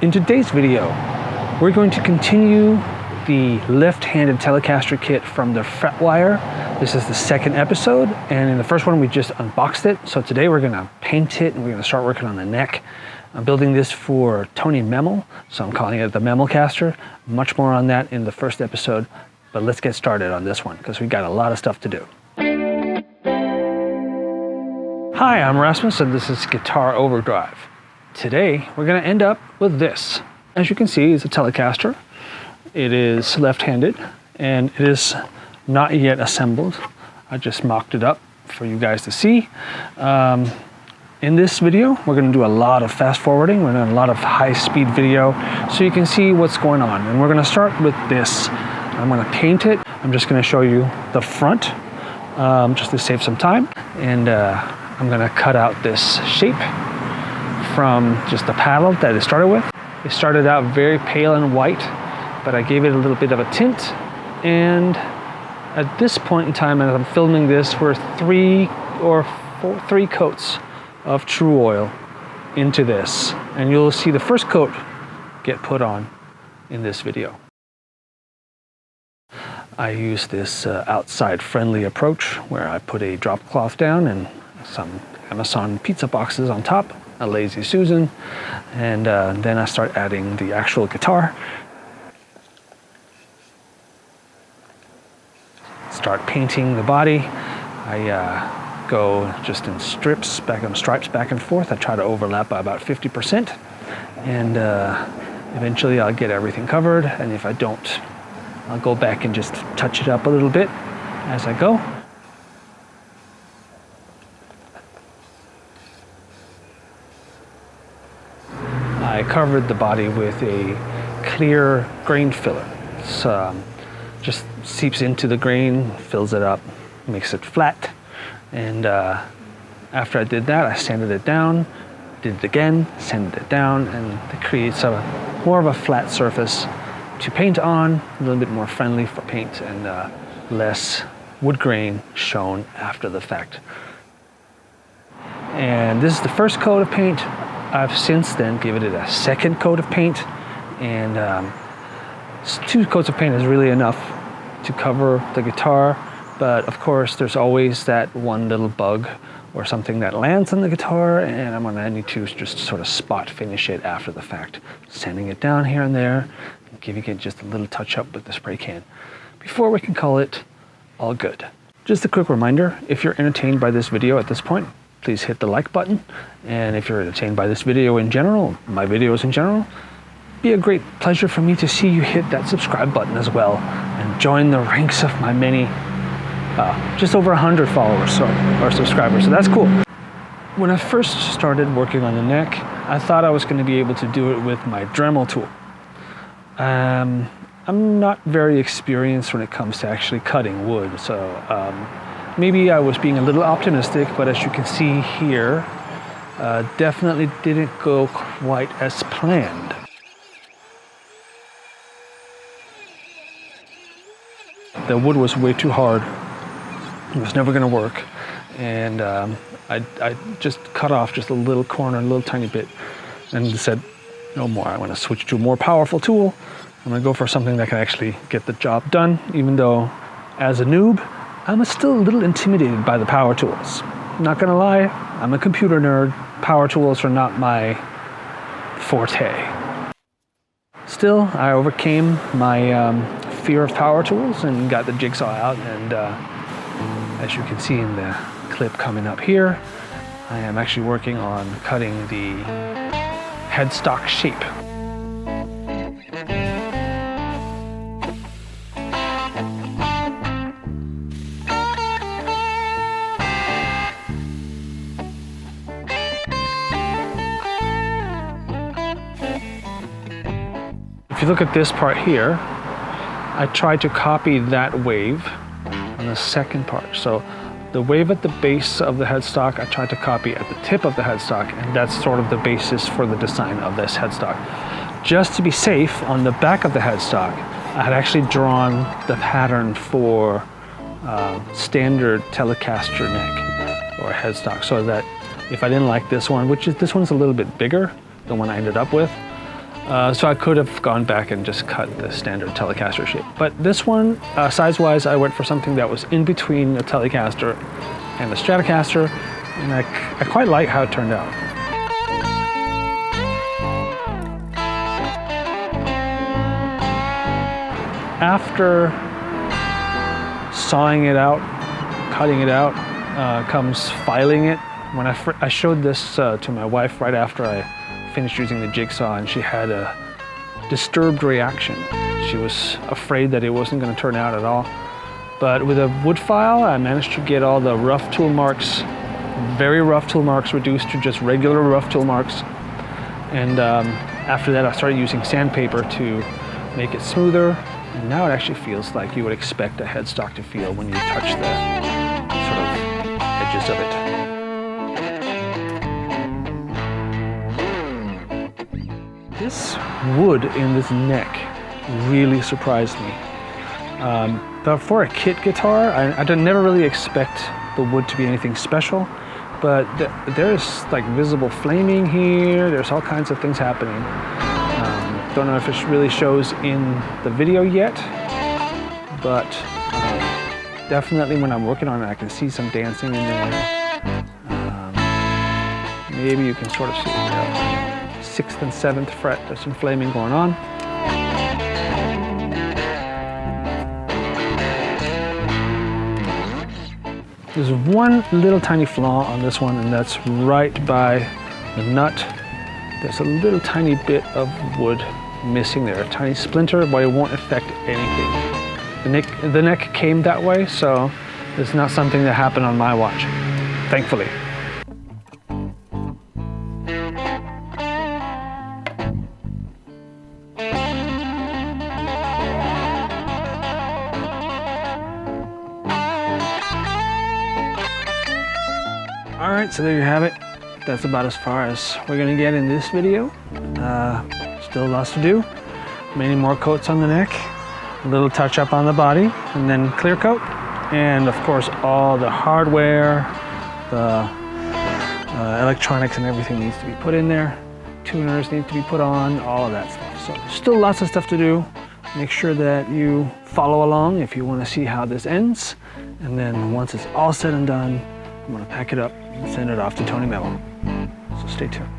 In today's video, we're going to continue the left-handed Telecaster kit from the Fretwire. This is the second episode, and in the first one we just unboxed it. So today we're gonna paint it and we're gonna start working on the neck. I'm building this for Tony Memmel, so I'm calling it the Memmelcaster. Much more on that in the first episode, but let's get started on this one because we've got a lot of stuff to do. Hi, I'm Rasmus and this is Guitar Overdrive. Today we're going to end up with this. As you can see, it's a Telecaster. It is left-handed and it is not yet assembled. I just mocked it up for you guys to see. In this video, we're going to do a lot of fast forwarding. We're doing a lot of high-speed video so you can see what's going on. And we're going to start with this. I'm going to paint it. I'm just going to show you the front just to save some time. And I'm going to cut out this shape from just the paddle that it started with. It started out very pale and white, but I gave it a little bit of a tint. And at this point in time, as I'm filming this, we're three coats of true oil into this. And you'll see the first coat get put on in this video. I use this outside friendly approach where I put a drop cloth down and some Amazon pizza boxes on top, a Lazy Susan, and then I start adding the actual guitar. Start painting the body. I go just in stripes back and forth. I try to overlap by about 50%, and eventually I'll get everything covered, and if I don't, I'll go back and just touch it up a little bit as I go. I covered the body with a clear grain filler. It's just seeps into the grain, fills it up, makes it flat. And after I did that, I sanded it down, did it again, sanded it down, and it creates more of a flat surface to paint on, a little bit more friendly for paint, and less wood grain shown after the fact. And this is the first coat of paint. I've since then given it a second coat of paint, and 2 coats of paint is really enough to cover the guitar, but of course there's always that one little bug or something that lands on the guitar, and I'm gonna need to just sort of spot finish it after the fact, sanding it down here and there, and giving it just a little touch up with the spray can before we can call it all good. Just a quick reminder, if you're entertained by this video at this point, please hit the like button. And if you're entertained by this video in general, my videos in general, it'd be a great pleasure for me to see you hit that subscribe button as well and join the ranks of my many, just over 100 followers or subscribers, so that's cool. When I first started working on the neck, I thought I was going to be able to do it with my Dremel tool. I'm not very experienced when it comes to actually cutting wood, so maybe I was being a little optimistic, but as you can see here, definitely didn't go quite as planned. The wood was way too hard. It was never going to work, and I just cut off just a little corner, a little tiny bit, and said, no more. I want to switch to a more powerful tool. I'm going to go for something that can actually get the job done, even though as a noob, I'm still a little intimidated by the power tools. Not gonna lie, I'm a computer nerd. Power tools are not my forte. Still, I overcame my fear of power tools and got the jigsaw out, and as you can see in the clip coming up here, I am actually working on cutting the headstock shape. If you look at this part here, I tried to copy that wave on the second part. So the wave at the base of the headstock, I tried to copy at the tip of the headstock, and that's sort of the basis for the design of this headstock. Just to be safe, on the back of the headstock, I had actually drawn the pattern for standard Telecaster neck or headstock, so that if I didn't like this one, this one's a little bit bigger than one I ended up with, So I could have gone back and just cut the standard Telecaster shape. But this one, size-wise, I went for something that was in between the Telecaster and the Stratocaster, and I quite like how it turned out. After sawing it out, cutting it out, comes filing it. When I showed this to my wife right after I finished using the jigsaw, and she had a disturbed reaction. She was afraid that it wasn't going to turn out at all. But with a wood file, I managed to get all the rough tool marks, very rough tool marks, reduced to just regular rough tool marks. And after that, I started using sandpaper to make it smoother. And now it actually feels like you would expect a headstock to feel when you touch the sort of edges of it. This wood in this neck really surprised me. But for a kit guitar, I never really expect the wood to be anything special, but there's like visible flaming here, there's all kinds of things happening. Don't know if it really shows in the video yet, but definitely when I'm working on it, I can see some dancing in there. Maybe you can sort of see the 6th and 7th fret, there's some flaming going on. There's one little tiny flaw on this one, and that's right by the nut. There's a little tiny bit of wood missing there, a tiny splinter, but it won't affect anything. The neck came that way, so it's not something that happened on my watch, thankfully. All right, so there you have it. That's about as far as we're gonna get in this video. Still lots to do. Many more coats on the neck, a little touch up on the body, and then clear coat. And of course, all the hardware, the electronics and everything needs to be put in there. Tuners need to be put on, all of that stuff. So still lots of stuff to do. Make sure that you follow along if you wanna see how this ends. And then once it's all said and done, I'm gonna pack it up and send it off to Tony Memmel. So stay tuned.